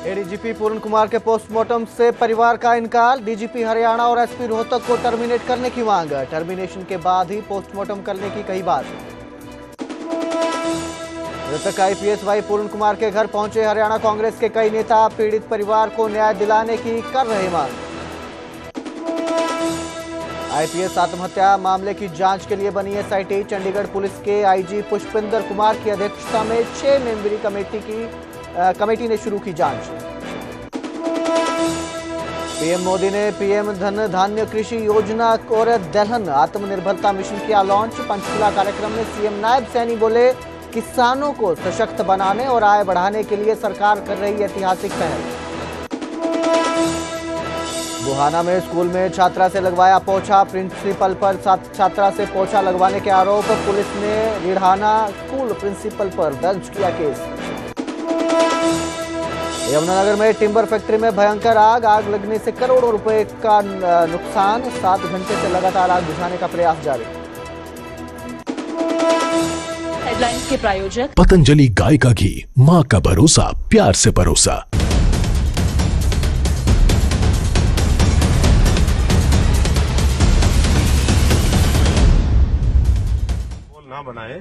ADGP पूर्ण कुमार के postmortem से परिवार का इनकार। डीजीपी हरियाणा और एसपी रोहतक को टर्मिनेट करने की मांग। टर्मिनेशन के बाद ही पोस्टमार्टम करने की कही बात। मृतक आईपीएस वाई पूर्ण कुमार के घर पहुंचे हरियाणा कांग्रेस के कई नेता। पीड़ित परिवार को न्याय दिलाने की कर रहे मांग। आईपीएस आत्महत्या मामले की जांच के लिए बनी एसआईटी। चंडीगढ़ पुलिस के आईजी पुष्पिंदर कुमार की अध्यक्षता में 6 मेंबरी कमेटी ने शुरू की जांच। पीएम मोदी ने पीएम धन धान्य कृषि योजना और दलहन आत्मनिर्भरता मिशन किया लॉन्च। पंचकुला कार्यक्रम में सीएम नायब सैनी बोले, किसानों को सशक्त बनाने और आय बढ़ाने के लिए सरकार कर रही ऐतिहासिक पहल। बुहाना में स्कूल में छात्रा से लगवाया पोछा। प्रिंसिपल पर छात्रा से पोछा लगवाने के आरोप। पुलिस ने रिढ़ाना स्कूल प्रिंसिपल पर दर्ज किया केस। यमुनानगर में टिम्बर फैक्ट्री में भयंकर आग लगने से करोड़ों रुपए का नुकसान। 7 घंटे से लगातार आग बुझाने का प्रयास जारी। हेडलाइंस के प्रायोजक पतंजलि गाय का घी, माँ का भरोसा, प्यार से परोसा। ना बनाए,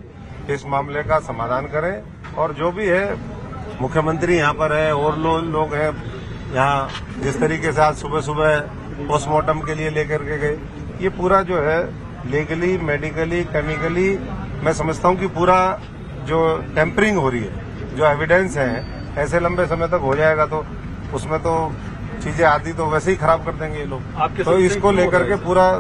इस मामले का समाधान करें और जो भी है मुख्यमंत्री यहाँ पर है और लोग हैं यहाँ, जिस तरीके से आज सुबह सुबह पोस्टमार्टम के लिए लेकर के गए, ये पूरा जो है लीगली, मेडिकली, केमिकली मैं समझता हूँ कि पूरा जो टेम्परिंग हो रही है, जो एविडेंस है, ऐसे लंबे समय तक हो जाएगा तो उसमें तो चीजें आदि तो वैसे ही खराब कर देंगे ये लोग। तो इसको लेकर के पूरा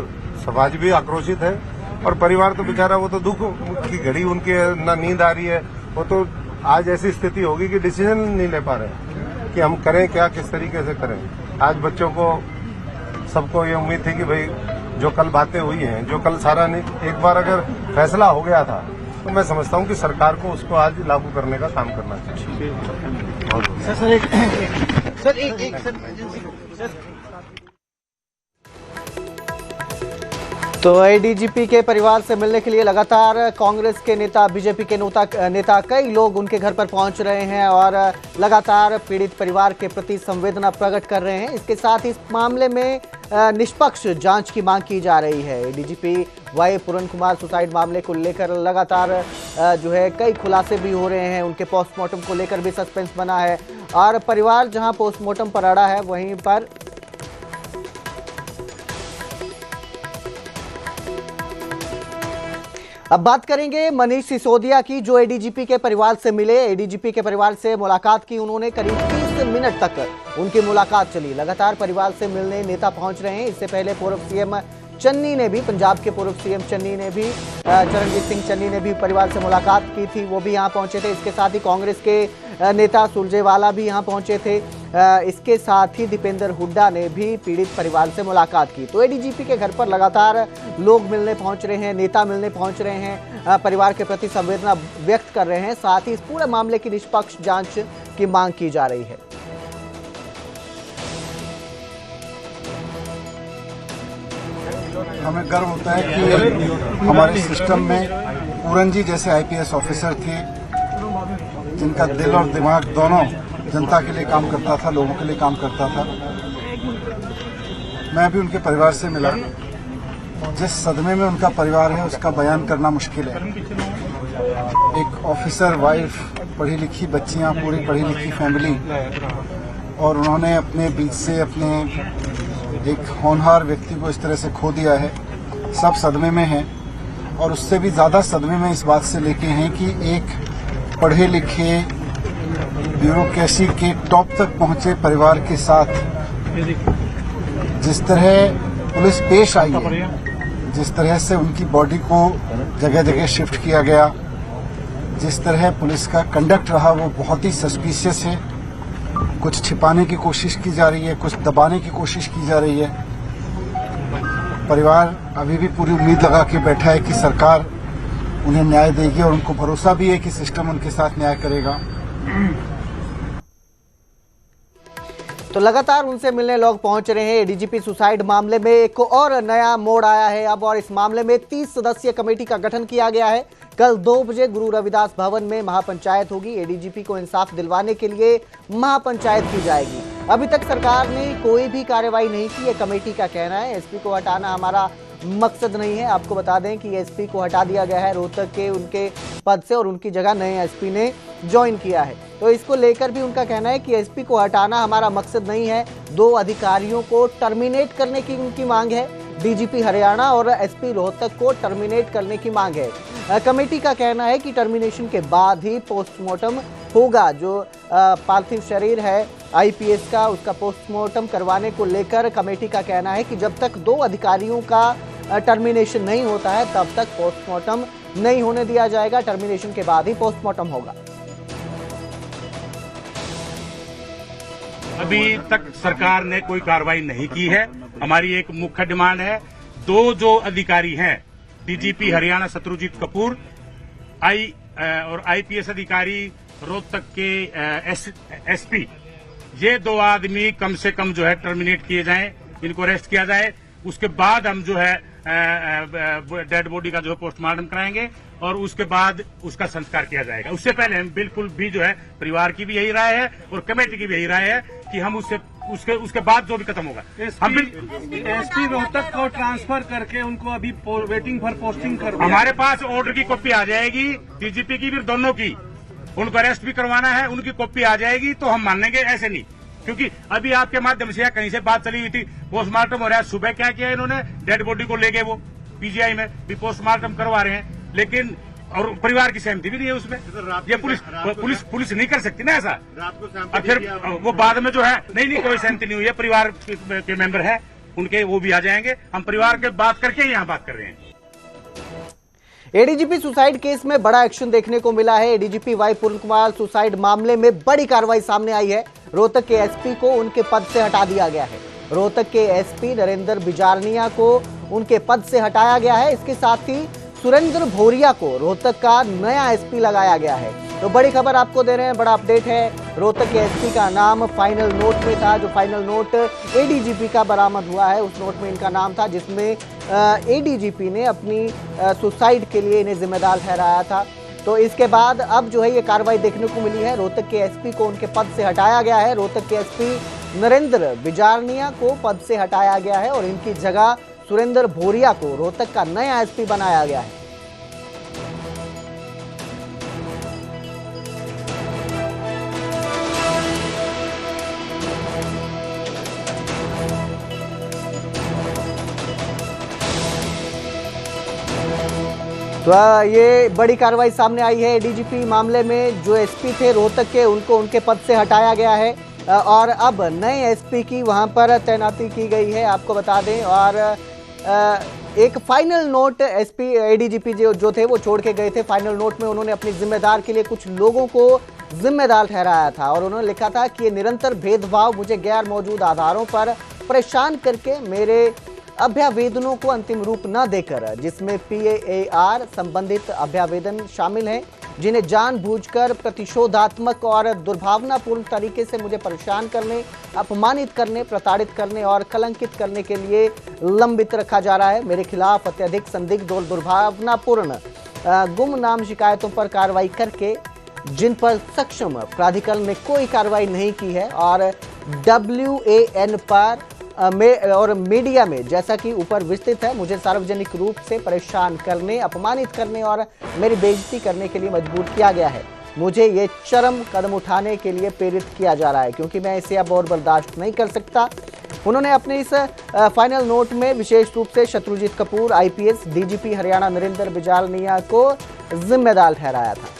समाज भी आक्रोशित है और परिवार तो बेचारा, वो तो दुख की घड़ी उनकी ना नींद आ रही है। वो तो आज ऐसी स्थिति होगी कि डिसीजन नहीं ले पा रहे कि हम करें क्या, किस तरीके से करें। आज बच्चों को, सबको ये उम्मीद थी कि भाई जो कल बातें हुई हैं, जो कल सारा नहीं, एक बार अगर फैसला हो गया था तो मैं समझता हूं कि सरकार को उसको आज लागू करने का काम करना चाहिए। तो एडीजीपी के परिवार से मिलने के लिए लगातार कांग्रेस के नेता, बीजेपी के नेता कई लोग उनके घर पर पहुंच रहे हैं और लगातार पीड़ित परिवार के प्रति संवेदना प्रकट कर रहे हैं। इसके साथ ही इस मामले में निष्पक्ष जांच की मांग की जा रही है। एडीजीपी वाई पूर्ण कुमार सुसाइड मामले को लेकर लगातार जो है कई खुलासे भी हो रहे हैं। उनके पोस्टमार्टम को लेकर भी सस्पेंस बना है और परिवार जहां पोस्टमार्टम पर अड़ा है, वहीं पर अब बात करेंगे मनीष सिसोदिया की, जो एडीजीपी के परिवार से मिले। एडीजीपी के परिवार से मुलाकात की उन्होंने। करीब 30 मिनट तक उनकी मुलाकात चली। लगातार परिवार से मिलने नेता पहुंच रहे हैं। इससे पहले पूर्व सीएम चन्नी ने भी, पंजाब के पूर्व सीएम चन्नी ने भी, चरणजीत सिंह चन्नी ने भी परिवार से मुलाकात की थी, वो भी यहाँ पहुंचे थे। इसके साथ ही कांग्रेस के नेता सुरजेवाला भी यहाँ पहुंचे थे। इसके साथ ही दीपेंद्र हुड्डा ने भी पीड़ित परिवार से मुलाकात की। तो एडीजीपी के घर पर लगातार लोग मिलने पहुंच रहे हैं, नेता मिलने पहुंच रहे हैं, परिवार के प्रति संवेदना व्यक्त कर रहे हैं। साथ ही इस पूरे मामले की निष्पक्ष जांच की मांग की जा रही है। हमें गर्व होता है कि हमारे सिस्टम में पूरन जी जैसे आईपीएस ऑफिसर थे, जिनका दिल और दिमाग दोनों जनता के लिए काम करता था, लोगों के लिए काम करता था। मैं भी उनके परिवार से मिला। जिस सदमे में उनका परिवार है उसका बयान करना मुश्किल है। एक ऑफिसर वाइफ, पढ़ी लिखी बच्चियां, पूरी पढ़ी लिखी फैमिली, और उन्होंने अपने बीच से अपने एक होनहार व्यक्ति को इस तरह से खो दिया है। सब सदमे में हैं और उससे भी ज्यादा सदमे में इस बात से लेके हैं कि एक पढ़े लिखे ब्यूरोक्रेसी के टॉप तक पहुंचे परिवार के साथ जिस तरह पुलिस पेश आई है, जिस तरह से उनकी बॉडी को जगह जगह शिफ्ट किया गया, जिस तरह पुलिस का कंडक्ट रहा, वो बहुत ही सस्पिशियस है। कुछ छिपाने की कोशिश की जा रही है, कुछ दबाने की कोशिश की जा रही है। परिवार अभी भी पूरी उम्मीद लगा के बैठा है कि सरकार उन्हें न्याय देगी और उनको भरोसा भी है कि सिस्टम उनके साथ न्याय करेगा। तो लगातार उनसे मिलने लोग पहुंच रहे हैं। एडीजीपी सुसाइड मामले में एक और नया मोड़ आया है अब, और इस मामले में 30 सदस्यीय कमेटी का गठन किया गया है। कल 2 बजे गुरु रविदास भवन में महापंचायत होगी। एडीजीपी को इंसाफ दिलवाने के लिए महापंचायत की जाएगी। अभी तक सरकार ने कोई भी कार्रवाई नहीं की, ये कमेटी का कहना है। एसपी को हटाना हमारा मकसद नहीं है। आपको बता दें कि एसपी को हटा दिया गया है रोहतक के उनके पद से और उनकी जगह नए एसपी ने ज्वाइन किया है। तो इसको लेकर भी उनका कहना है कि एसपी को हटाना हमारा मकसद नहीं है। 2 अधिकारियों को टर्मिनेट करने की उनकी मांग है। डीजीपी हरियाणा और एसपी रोहतक को टर्मिनेट करने की मांग है। कमेटी का कहना है कि टर्मिनेशन के बाद ही पोस्टमार्टम होगा। जो पार्थिव शरीर है आईपीएस का, उसका पोस्टमार्टम करवाने को लेकर कमेटी का कहना है कि जब तक 2 अधिकारियों का टर्मिनेशन नहीं होता है तब तक पोस्टमार्टम नहीं होने दिया जाएगा। टर्मिनेशन के बाद ही पोस्टमार्टम होगा। अभी तक सरकार ने कोई कार्रवाई नहीं की है। हमारी एक मुख्य डिमांड है, 2 जो अधिकारी हैं, डीजीपी हरियाणा शत्रुजीत कपूर और आईपीएस अधिकारी रोहतक के एसपी, ये 2 आदमी कम से कम जो है टर्मिनेट किए जाएं, इनको अरेस्ट किया जाए। उसके बाद हम जो है डेड बॉडी का जो है पोस्टमार्टम कराएंगे और उसके बाद उसका संस्कार किया जाएगा। उससे पहले हम बिल्कुल भी जो है, परिवार की भी यही राय है और कमेटी की भी यही राय है कि हम उसके बाद जो भी खत्म होगा। हम एसपी रोहतक को ट्रांसफर करके उनको अभी वेटिंग फॉर पोस्टिंग कर हमारे पास ऑर्डर की कॉपी आ जाएगी, डीजीपी की भी, दोनों की। उनको अरेस्ट भी करवाना है, उनकी कॉपी आ जाएगी तो हम मानेंगे, ऐसे नहीं। क्योंकि अभी आपके माध्यम से कहीं से बात चली हुई थी, पोस्टमार्टम हो रहा है। सुबह क्या किया इन्होंने, डेड बॉडी को ले गए वो पीजीआई में, भी पोस्टमार्टम करवा रहे हैं, लेकिन और परिवार की सहमति भी नहीं है उसमें। ये पुलिस नहीं कर सकती ना ऐसा। और फिर वो बाद में जो है नहीं कोई सहमति नहीं हुई है, परिवार के मेंबर है उनके, वो भी आ जाएंगे। हम परिवार के बात करके यहाँ बात कर रहे हैं। एडीजीपी सुसाइड केस में बड़ा एक्शन देखने को मिला है। एडीजीपी वाई पूर्ण कुमार सुसाइड मामले में बड़ी कार्रवाई सामने आई है। रोहतक के एसपी को उनके पद से हटा दिया गया है। रोहतक के एसपी नरेंद्र बिजारनिया को उनके पद से हटाया गया है। इसके साथ ही सुरेंद्र भोरिया को रोहतक का नया एसपी लगाया गया है। तो बड़ी खबर आपको दे रहे हैं, बड़ा अपडेट है। रोहतक के एसपी का नाम फाइनल नोट में था। जो फाइनल नोट एडीजीपी का बरामद हुआ है, उस नोट में इनका नाम था, जिसमें एडीजीपी ने अपनी सुसाइड के लिए इन्हें जिम्मेदार ठहराया था। तो इसके बाद अब जो है ये कार्रवाई देखने को मिली है। रोहतक के एसपी को उनके पद से हटाया गया है। रोहतक के एसपी नरेंद्र बिजारनिया को पद से हटाया गया है और इनकी जगह सुरेंद्र भोरिया को रोहतक का नया एसपी बनाया गया है। तो ये बड़ी कार्रवाई सामने आई है। एडीजीपी मामले में जो एसपी थे रोहतक के, उनको उनके पद से हटाया गया है और अब नए एसपी की वहां पर तैनाती की गई है, आपको बता दें। और एक फाइनल नोट एसपी एडीजीपी जो थे वो छोड़ के गए थे। फाइनल नोट में उन्होंने अपनी जिम्मेदार के लिए कुछ लोगों को जिम्मेदार ठहराया था और उन्होंने लिखा था कि ये निरंतर भेदभाव मुझे गैर मौजूद आधारों पर परेशान करके मेरे अभ्यावेदनों को अंतिम रूप न देकर, जिसमें PAAR संबंधित अभ्यावेदन शामिल हैं, जिन्हें जानबूझकर प्रतिशोधात्मक और दुर्भावनापूर्ण तरीके से मुझे परेशान करने, अपमानित करने, प्रताड़ित करने और कलंकित करने के लिए लंबित रखा जा रहा है। मेरे खिलाफ अत्यधिक संदिग्ध और दुर्भावनापूर्ण गुमनाम शिकायतों पर कार्रवाई करके, जिन पर सक्षम प्राधिकरण ने कोई कार्रवाई नहीं की है, और WAN पर और मीडिया में, जैसा कि ऊपर विस्तृत है, मुझे सार्वजनिक रूप से परेशान करने, अपमानित करने और मेरी बेइज्जती करने के लिए मजबूर किया गया है। मुझे ये चरम कदम उठाने के लिए प्रेरित किया जा रहा है, क्योंकि मैं इसे अब और बर्दाश्त नहीं कर सकता। उन्होंने अपने इस फाइनल नोट में विशेष रूप से शत्रुजीत कपूर, IPS, DGP हरियाणा नरेंद्र बिजारनिया को जिम्मेदार ठहराया था।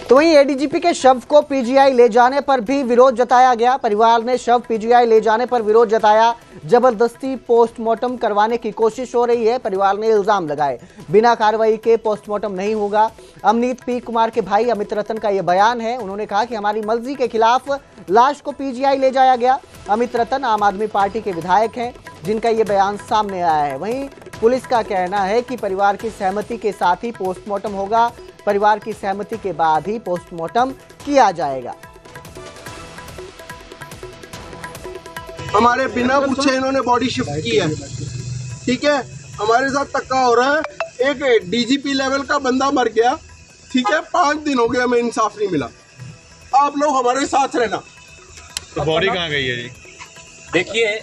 तो वहीं एडीजीपी के शव को पीजीआई ले जाने पर भी विरोध जताया गया। परिवार ने शव पीजीआई ले जाने पर विरोध जताया। जबरदस्ती पोस्टमार्टम करवाने की कोशिश हो रही है, परिवार ने इल्जाम लगाए। बिना कार्रवाई के पोस्टमार्टम नहीं होगा। अमनीत P कुमार के भाई अमित रतन का यह बयान है। उन्होंने कहा कि हमारी मर्जी के खिलाफ लाश को पीजीआई ले जाया गया। अमित रतन आम आदमी पार्टी के विधायक हैं, जिनका ये बयान सामने आया है। वहीं पुलिस का कहना है कि परिवार की सहमति के साथ ही पोस्टमार्टम होगा। परिवार की सहमति के बाद ही पोस्टमार्टम किया जाएगा। हमारे बिना पूछे इन्होंने बॉडी शिफ्ट की है। ठीक है, हमारे साथ धक्का हो रहा है। एक डीजीपी लेवल का बंदा मर गया, ठीक है, 5 दिन हो गए, हमें इंसाफ नहीं मिला। आप लोग हमारे साथ रहना। तो बॉडी कहाँ गई है जी? देखिए,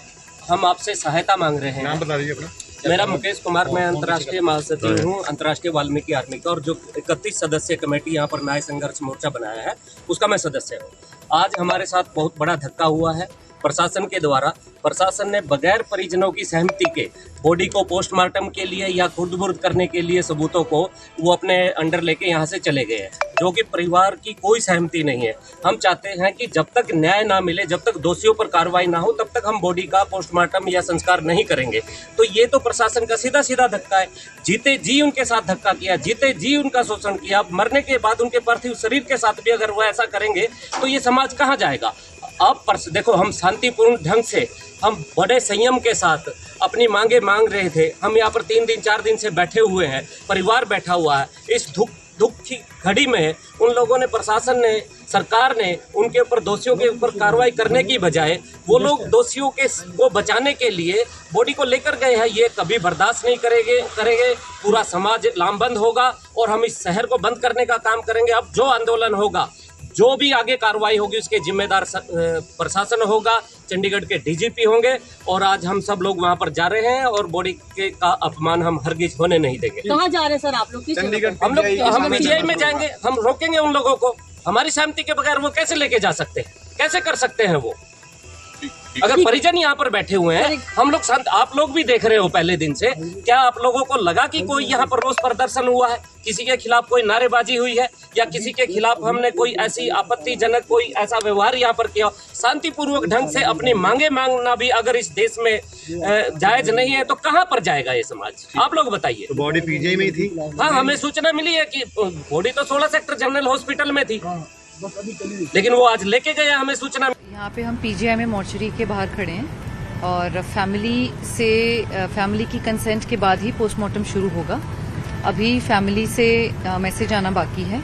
हम आपसे सहायता मांग रहे हैं। नाम बता दीजिए अपना। मेरा मुकेश कुमार, मैं अंतर्राष्ट्रीय महासचिव हूँ अंतर्राष्ट्रीय वाल्मीकि आर्मी का, और जो 31 सदस्य कमेटी यहाँ पर न्याय संघर्ष मोर्चा बनाया है उसका मैं सदस्य हूँ। आज हमारे साथ बहुत बड़ा धक्का हुआ है प्रशासन के द्वारा। प्रशासन ने बगैर परिजनों की सहमति के बॉडी को पोस्टमार्टम के लिए या खुर्द-बुर्द करने के लिए सबूतों को वो अपने अंडर लेके यहाँ से चले गए हैं, जो कि परिवार की कोई सहमति नहीं है। हम चाहते हैं कि जब तक न्याय ना मिले, जब तक दोषियों पर कार्रवाई ना हो, तब तक हम बॉडी का पोस्टमार्टम या संस्कार नहीं करेंगे। तो ये तो प्रशासन का सीधा सीधा धक्का है। जीते जी उनके साथ धक्का किया, जीते जी उनका शोषण किया, मरने के बाद उनके पार्थिव शरीर के साथ भी अगर वो ऐसा करेंगे तो ये समाज कहाँ जाएगा। अब देखो, हम शांतिपूर्ण ढंग से, हम बड़े संयम के साथ अपनी मांगे मांग रहे थे। हम यहाँ पर 3 दिन 4 दिन से बैठे हुए हैं, परिवार बैठा हुआ है। इस दुख की घड़ी में उन लोगों ने, प्रशासन ने, सरकार ने उनके ऊपर, दोषियों के ऊपर कार्रवाई करने की बजाय वो लोग दोषियों को बचाने के लिए बॉडी को लेकर गए हैं। ये कभी बर्दाश्त नहीं करेंगे। पूरा समाज लामबंद होगा और हम इस शहर को बंद करने का काम करेंगे। अब जो आंदोलन होगा, जो भी आगे कार्रवाई होगी, उसके जिम्मेदार प्रशासन होगा, चंडीगढ़ के डीजीपी होंगे। और आज हम सब लोग वहां पर जा रहे हैं और बॉडी का अपमान हम हरगिज होने नहीं देंगे। कहाँ जा रहे हैं सर आप लोग? हम पीजीआई में जाएंगे, हम रोकेंगे उन लोगों को। हमारी सहमति के बगैर वो कैसे लेके जा सकते हैं, कैसे कर सकते हैं वो? अगर परिजन यहाँ पर बैठे हुए हैं, हम लोग शांत, आप लोग भी देख रहे हो पहले दिन से, क्या आप लोगों को लगा कि कोई यहाँ पर रोष प्रदर्शन हुआ है, किसी के खिलाफ कोई नारेबाजी हुई है, या किसी के खिलाफ हमने कोई ऐसी आपत्तिजनक कोई ऐसा व्यवहार यहाँ पर किया? शांतिपूर्वक ढंग से अपनी मांगे मांगना भी अगर इस देश में जायज नहीं है तो कहाँ पर जाएगा ये समाज? आप लोग बताइए। तो बॉडी पीजीआई में ही थी? हाँ, हमें सूचना मिली है कि बॉडी तो 16 सेक्टर जनरल हॉस्पिटल में थी, लेकिन वो आज लेके गया, हमें सूचना। यहाँ पे हम पीजीआई में मोर्चरी के बाहर खड़े हैं और फैमिली की कंसेंट के बाद ही पोस्टमार्टम शुरू होगा। अभी फैमिली से मैसेज आना बाकी है।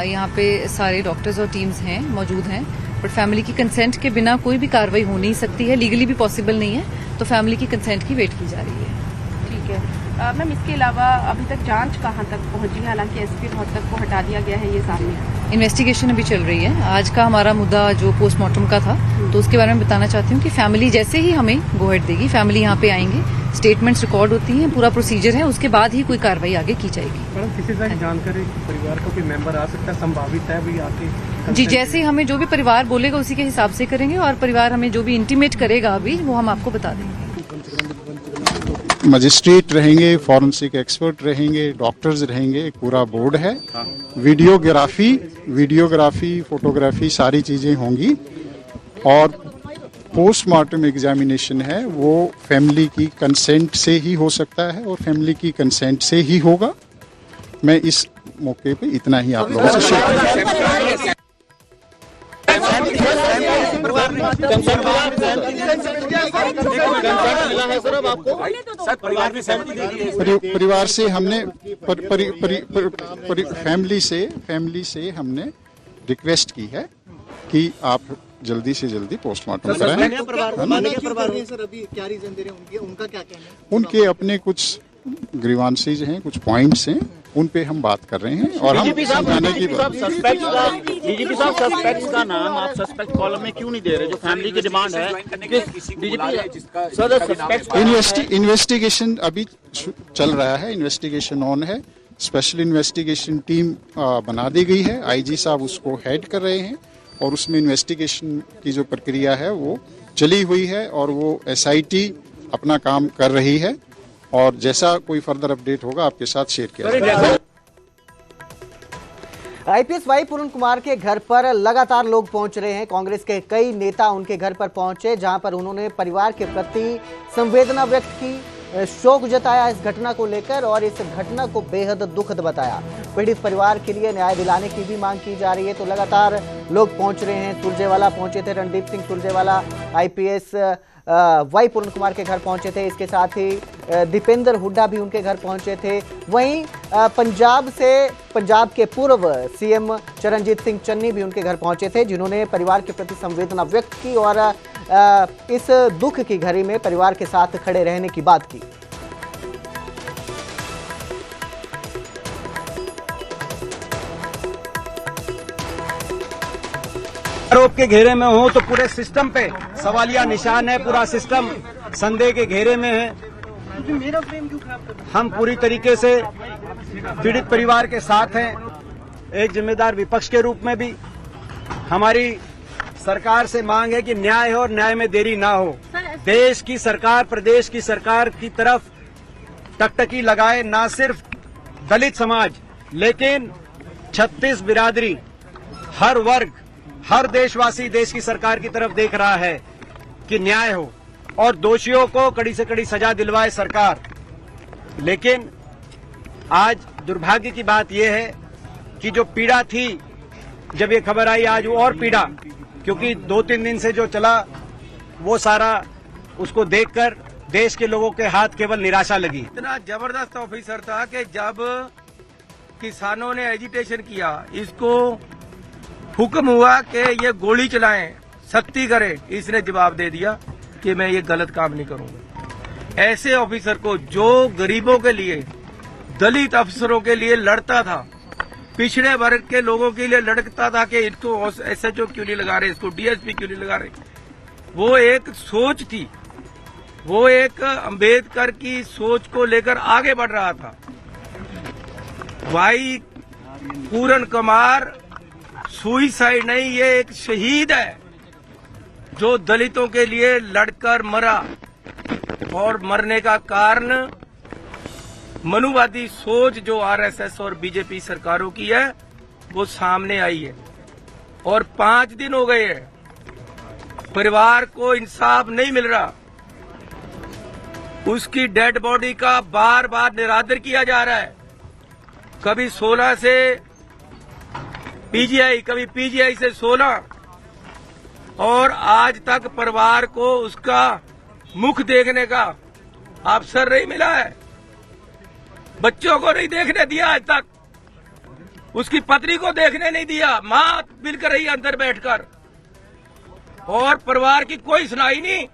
यहाँ पे सारे डॉक्टर्स और टीम्स हैं, मौजूद हैं, बट फैमिली की कंसेंट के बिना कोई भी कार्रवाई हो नहीं सकती है, लीगली भी पॉसिबल नहीं है। तो फैमिली की कंसेंट की वेट की जा रही है। ठीक है मैम, इसके अलावा अभी तक जांच कहाँ तक पहुंची है? हालांकि एसपी रोहतक को हटा दिया गया है, ये सामने इन्वेस्टिगेशन अभी चल रही है। आज का हमारा मुद्दा जो पोस्टमार्टम का था, तो उसके बारे में बताना चाहती हूँ कि फैमिली जैसे ही हमें गो अहेड देगी, फैमिली यहाँ पे आएंगे, स्टेटमेंट्स रिकॉर्ड होती हैं, पूरा प्रोसीजर है, उसके बाद ही कोई कार्रवाई आगे की जाएगी। मैडम, किसी से जानकारी परिवार का कोई मेंबर आ सकता है, संभावित है भी आके? जी, जैसे ही हमें जो भी परिवार बोलेगा उसी के हिसाब से करेंगे, और परिवार हमें जो भी इंटीमेट करेगा अभी वो हम आपको बता देंगे। मजिस्ट्रेट रहेंगे, फॉरेंसिक एक्सपर्ट रहेंगे, डॉक्टर्स रहेंगे, एक पूरा बोर्ड है। वीडियोग्राफी, फोटोग्राफी सारी चीज़ें होंगी। और पोस्टमार्टम एग्जामिनेशन है वो फैमिली की कंसेंट से ही हो सकता है और फैमिली की कंसेंट से ही होगा। मैं इस मौके पे इतना ही आप लोगों से शेयर परिवार से हमने फैमिली से हमने रिक्वेस्ट की है कि आप जल्दी से जल्दी पोस्टमार्टम कराएं। उनके अपने कुछ ग्रीवांसेज हैं, कुछ पॉइंट्स हैं, उन पे हम बात कर रहे हैं। और हम समझाने की डीजीपी साहब, सस्पेक्ट का नाम आप सस्पेक्ट कॉलम में क्यों नहीं दे रहे? जो फैमिली की डिमांड है, इन्वेस्टिगेशन अभी चल रहा है, इन्वेस्टिगेशन ऑन है। स्पेशल इन्वेस्टिगेशन टीम बना दी गई है, आईजी साहब उसको हेड कर रहे हैं, और उसमें इन्वेस्टिगेशन की जो प्रक्रिया है वो चली हुई है और वो एसआईटी अपना काम कर रही है। और जैसा कोई फर्दर अपडेट होगा आपके साथ शेयर किया जाएगा। आईपीएस वाई पूर्ण कुमार के घर पर लगातार लोग पहुंच रहे हैं। कांग्रेस के कई नेता उनके घर पर पहुंचे, जहां पर उन्होंने परिवार के प्रति संवेदना व्यक्त की, शोक जताया इस घटना को लेकर और इस घटना को बेहद दुखद बताया। पीड़ित परिवार के लिए न्याय दिलाने की भी मांग की जा रही है। तो लगातार लोग पहुंच रहे हैं। सुरजेवाला पहुंचे थे, रणदीप सिंह सुरजेवाला आईपीएस वाई पूर्ण कुमार के घर पहुंचे थे। इसके साथ ही दीपेंद्र हुड्डा भी उनके घर पहुंचे थे। वहीं पंजाब के पूर्व सीएम चरणजीत सिंह चन्नी भी उनके घर पहुंचे थे, जिन्होंने परिवार के प्रति संवेदना व्यक्त की और इस दुख की घड़ी में परिवार के साथ खड़े रहने की बात की। आरोप के घेरे में हो तो पूरे सिस्टम पे सवालिया निशान है, पूरा सिस्टम संदेह के घेरे में है। हम पूरी तरीके से पीड़ित परिवार के साथ हैं। एक जिम्मेदार विपक्ष के रूप में भी हमारी सरकार से मांग है कि न्याय हो और न्याय में देरी ना हो। देश की सरकार, प्रदेश की सरकार की तरफ टकटकी लगाए, ना सिर्फ दलित समाज लेकिन 36 बिरादरी, हर वर्ग, हर देशवासी देश की सरकार की तरफ देख रहा है कि न्याय हो और दोषियों को कड़ी से कड़ी सजा दिलवाए सरकार। लेकिन आज दुर्भाग्य की बात यह है कि जो पीड़ा थी जब ये खबर आई, आज वो और पीड़ा, क्योंकि 2-3 दिन से जो चला वो सारा उसको देखकर देश के लोगों के हाथ केवल निराशा लगी। इतना जबरदस्त ऑफिसर था कि जब किसानों ने एजिटेशन किया, इसको हुक्म हुआ कि ये गोली चलाएं, सख्ती करें, इसने जवाब दे दिया कि मैं ये गलत काम नहीं करूंगा। ऐसे ऑफिसर को जो गरीबों के लिए, दलित अफसरों के लिए लड़ता था, पिछड़े वर्ग के लोगों के लिए लड़ता था कि इनको SHO क्यों नहीं लगा रहे, इसको DSP क्यों नहीं लगा रहे, वो एक सोच थी, वो एक अंबेडकर की सोच को लेकर आगे बढ़ रहा था। भाई पूरन कुमार सुइसाइड नहीं, ये एक शहीद है जो दलितों के लिए लड़कर मरा और मरने का कारण मनुवादी सोच जो RSS और BJP सरकारों की है वो सामने आई है। और 5 दिन हो गए हैं, परिवार को इंसाफ नहीं मिल रहा। उसकी डेड बॉडी का बार बार निरादर किया जा रहा है, कभी 16 से PGI, कभी PGI से 16, और आज तक परिवार को उसका मुख देखने का अवसर नहीं मिला है। बच्चों को नहीं देखने दिया आज तक, उसकी पत्नी को देखने नहीं दिया, मां मिलकर रही अंदर बैठकर, और परिवार की कोई सुनाई नहीं।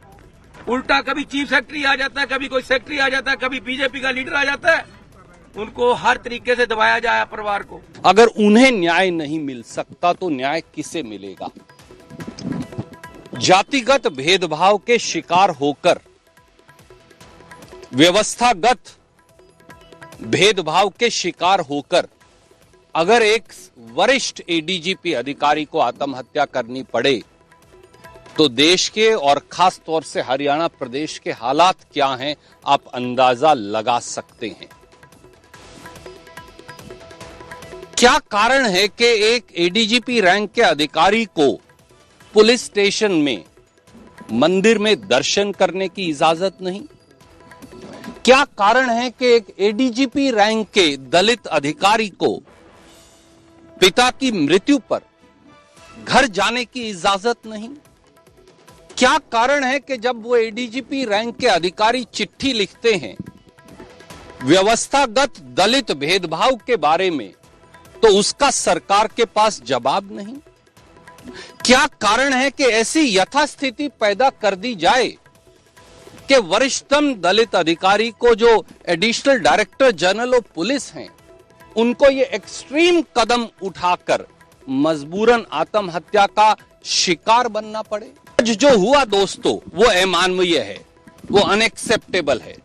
उल्टा कभी चीफ सेक्रेटरी आ जाता है, कभी कोई सेक्रेटरी आ जाता है, कभी BJP का लीडर आ जाता है, उनको हर तरीके से दबाया जाए परिवार को। अगर उन्हें न्याय नहीं मिल सकता तो न्याय किसे मिलेगा? जातिगत भेदभाव के शिकार होकर, व्यवस्थागत भेदभाव के शिकार होकर अगर एक वरिष्ठ ADGP अधिकारी को आत्महत्या करनी पड़े तो देश के और खास तौर से हरियाणा प्रदेश के हालात क्या हैं आप अंदाजा लगा सकते हैं। क्या कारण है कि एक ADGP रैंक के अधिकारी को पुलिस स्टेशन में, मंदिर में दर्शन करने की इजाजत नहीं? क्या कारण है कि एक ADGP रैंक के दलित अधिकारी को पिता की मृत्यु पर घर जाने की इजाजत नहीं? क्या कारण है कि जब वो ADGP रैंक के अधिकारी चिट्ठी लिखते हैं व्यवस्थागत दलित भेदभाव के बारे में तो उसका सरकार के पास जवाब नहीं? क्या कारण है कि ऐसी यथास्थिति पैदा कर दी जाए कि वरिष्ठतम दलित अधिकारी को जो additional director general of police हैं, उनको ये एक्सट्रीम कदम उठाकर मजबूरन आत्महत्या का शिकार बनना पड़े? आज जो हुआ दोस्तों वो अमानवीय है, वो अनएक्सेप्टेबल है।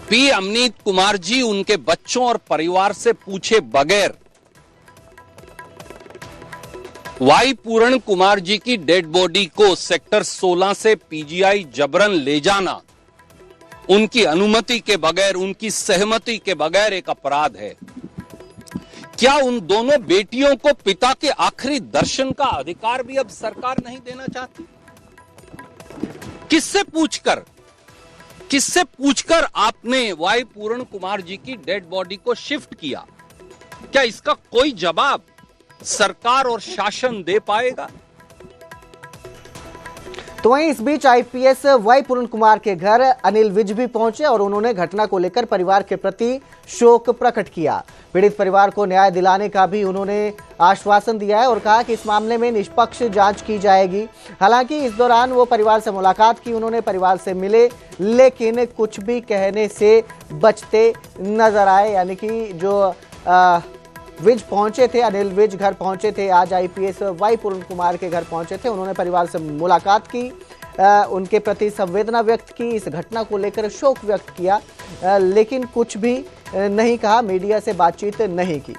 P. अमनीत कुमार जी उनके बच्चों और परिवार से पूछे बगैर Y. पूरण कुमार जी की डेड बॉडी को सेक्टर 16 से PGI जबरन ले जाना, उनकी अनुमति के बगैर, उनकी सहमति के बगैर एक अपराध है। क्या उन दोनों बेटियों को पिता के आखिरी दर्शन का अधिकार भी अब सरकार नहीं देना चाहती? किससे पूछकर आपने Y. पूरण कुमार जी की डेड बॉडी को शिफ्ट किया? क्या इसका कोई जवाब सरकार और शासन दे पाएगा? तो वहीं इस बीच आईपीएस वाई पूर्ण कुमार के घर अनिल विज भी पहुंचे और उन्होंने घटना को लेकर परिवार के प्रति शोक प्रकट किया। पीड़ित परिवार को न्याय दिलाने का भी उन्होंने आश्वासन दिया है और कहा कि इस मामले में निष्पक्ष जांच की जाएगी। हालांकि इस दौरान वो परिवार से मुलाकात की, उन्होंने परिवार से मिले, लेकिन कुछ भी कहने से बचते नजर आए। यानी कि जो विज पहुंचे थे, अनिल विज घर पहुंचे थे, आज आईपीएस वाई पूर्ण कुमार के घर पहुंचे थे। उन्होंने परिवार से मुलाकात की, उनके प्रति संवेदना व्यक्त की, इस घटना को लेकर शोक व्यक्त किया, लेकिन कुछ भी नहीं कहा, मीडिया से बातचीत नहीं की।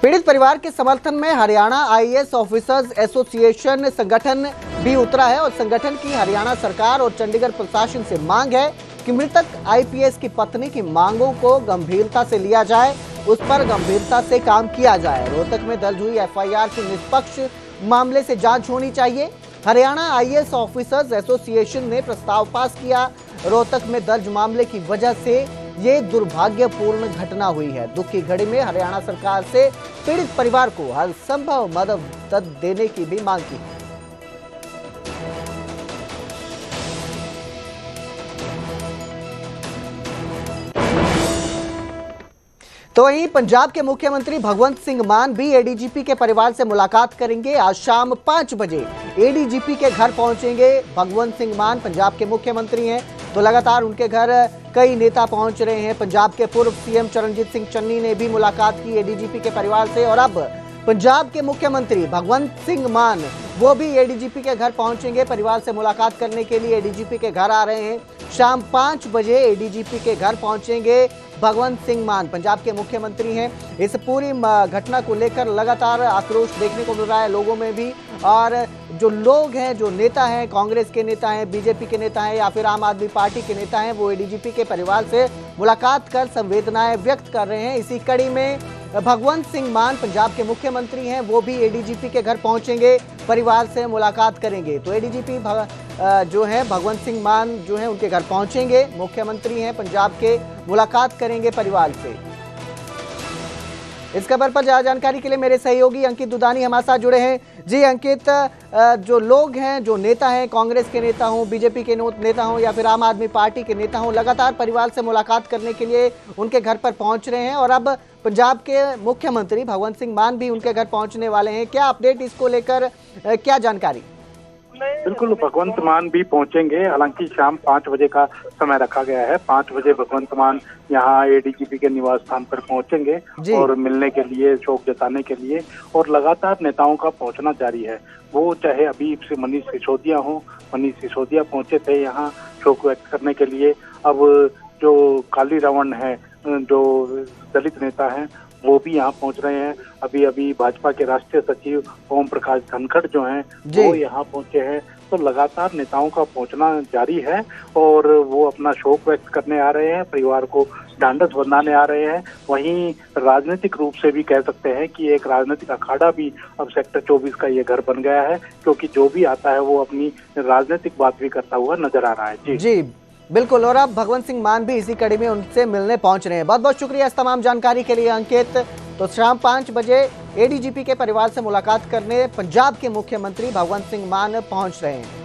पीड़ित परिवार के समर्थन में हरियाणा आईएएस ऑफिसर्स एसोसिएशन संगठन भी उतरा है और संगठन की हरियाणा सरकार और चंडीगढ़ प्रशासन से मांग है कि मृतक आईपीएस की पत्नी की मांगों को गंभीरता से लिया जाए, उस पर गंभीरता से काम किया जाए। रोहतक में दर्ज हुई एफआईआर की निष्पक्ष मामले से जांच होनी चाहिए। हरियाणा आईएएस ऑफिसर्स एसोसिएशन ने प्रस्ताव पास किया। रोहतक में दर्ज मामले की वजह से ये दुर्भाग्यपूर्ण घटना हुई है। दुख की घड़ी में हरियाणा सरकार से पीड़ित परिवार को हर संभव मदद देने की भी मांग की। तो वहीं पंजाब के मुख्यमंत्री भगवंत सिंह मान भी एडीजीपी के परिवार से मुलाकात करेंगे। आज शाम 5 बजे एडीजीपी के घर पहुंचेंगे भगवंत सिंह मान। पंजाब के मुख्यमंत्री हैं तो लगातार उनके घर कई नेता पहुंच रहे हैं। पंजाब के पूर्व सीएम चरणजीत सिंह चन्नी ने भी मुलाकात की एडीजीपी के परिवार से और अब पंजाब के मुख्यमंत्री भगवंत सिंह मान वो भी एडीजीपी के घर पहुंचेंगे। परिवार से मुलाकात करने के लिए एडीजीपी के घर आ रहे हैं। शाम 5 बजे एडीजीपी के घर पहुंचेंगे भगवंत सिंह मान, पंजाब के मुख्यमंत्री हैं। इस पूरी घटना को लेकर लगातार आक्रोश देखने को मिल रहा है लोगों में भी, और जो लोग हैं, जो नेता हैं, कांग्रेस के नेता हैं, बीजेपी के नेता हैं या फिर आम आदमी पार्टी के नेता हैं, वो एडीजीपी के परिवार से मुलाकात कर संवेदनाएं व्यक्त कर रहे हैं। इसी कड़ी में भगवंत सिंह मान पंजाब के मुख्यमंत्री हैं, वो भी एडीजीपी के घर पहुंचेंगे, परिवार से मुलाकात करेंगे। तो एडीजीपी जो है भगवंत सिंह मान जो है उनके घर पहुंचेंगे, मुख्यमंत्री हैं पंजाब के, मुलाकात करेंगे परिवार से। इस खबर पर ज्यादा जानकारी के लिए मेरे सहयोगी अंकित दुदानी हमारे साथ जुड़े हैं। जी अंकित, जो लोग हैं, जो नेता हैं, कांग्रेस के नेता हों, बीजेपी के नेता हों या फिर आम आदमी पार्टी के नेता हों, लगातार परिवार से मुलाकात करने के लिए उनके घर पर पहुंच रहे हैं और अब पंजाब के मुख्यमंत्री भगवंत सिंह मान भी उनके घर पहुंचने वाले हैं। क्या अपडेट इसको लेकर, क्या जानकारी? बिल्कुल, भगवंत मान भी पहुंचेंगे। हालांकि शाम 5 बजे का समय रखा गया है। 5 बजे भगवंत मान यहाँ एडीजीपी के निवास स्थान पर पहुंचेंगे और मिलने के लिए, शोक जताने के लिए, और लगातार नेताओं का पहुंचना जारी है। वो चाहे अभी से मनीष सिसोदिया हो, मनीष सिसोदिया पहुंचे थे यहाँ शोक व्यक्त करने के लिए। अब जो काली रावण है, जो दलित नेता है, वो भी यहाँ पहुंच रहे हैं। अभी भाजपा के राष्ट्रीय सचिव ओम प्रकाश धनखड़ जो हैं वो यहाँ पहुंचे हैं। तो लगातार नेताओं का पहुंचना जारी है और वो अपना शोक व्यक्त करने आ रहे हैं, परिवार को ढांढस बंधाने आ रहे हैं। वहीं राजनीतिक रूप से भी कह सकते हैं कि एक राजनीतिक अखाड़ा भी अब सेक्टर 24 का ये घर बन गया है, क्योंकि जो भी आता है वो अपनी राजनीतिक बात भी करता हुआ नजर आ रहा है। जी बिल्कुल, और अब भगवंत सिंह मान भी इसी कड़ी में उनसे मिलने पहुंच रहे हैं। बहुत बहुत शुक्रिया इस तमाम जानकारी के लिए अंकित। तो शाम 5 बजे एडीजीपी के परिवार से मुलाकात करने पंजाब के मुख्यमंत्री भगवंत सिंह मान पहुंच रहे हैं।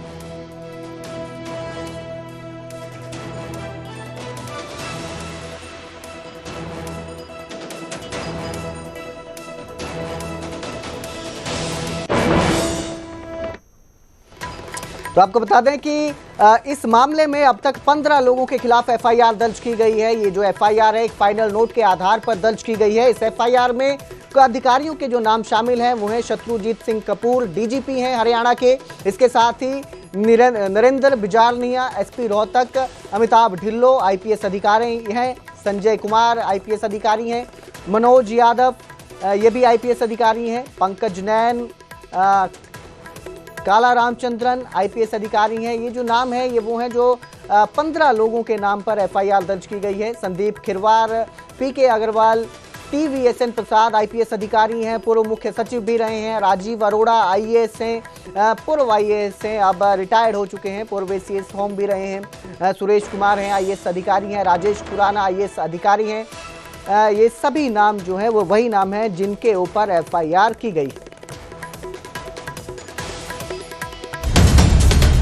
तो आपको बता दें कि इस मामले में अब तक 15 लोगों के खिलाफ एफआईआर दर्ज की गई है। ये जो एफआईआर है एक फाइनल नोट के आधार पर दर्ज की गई है। इस एफआईआर में अधिकारियों के जो नाम शामिल हैं वो हैं शत्रुजीत सिंह कपूर, डीजीपी हैं हरियाणा के। इसके साथ ही नरेंद्र बिजारनिया एसपी रोहतक, अमिताभ ढिल्लो आईपीएस अधिकारी हैं, संजय कुमार आईपीएस अधिकारी हैं, मनोज यादव ये भी आईपीएस अधिकारी हैं, पंकज नैन, काला रामचंद्रन आईपीएस अधिकारी हैं। ये जो नाम है ये वो हैं जो 15 लोगों के नाम पर एफआईआर दर्ज की गई है। संदीप खिरवार, पीके अग्रवाल, टीवीएसएन प्रसाद आईपीएस अधिकारी हैं, पूर्व मुख्य सचिव भी रहे हैं। राजीव अरोड़ा आईएएस हैं, पूर्व आईएएस हैं, अब रिटायर्ड हो चुके हैं, पूर्व एसीएस होम भी रहे हैं। सुरेश कुमार हैं आईएएस अधिकारी हैं, राजेश खुराना आईएएस अधिकारी हैं। ये सभी नाम जो है वो वही नाम है जिनके ऊपर एफआईआर की गई।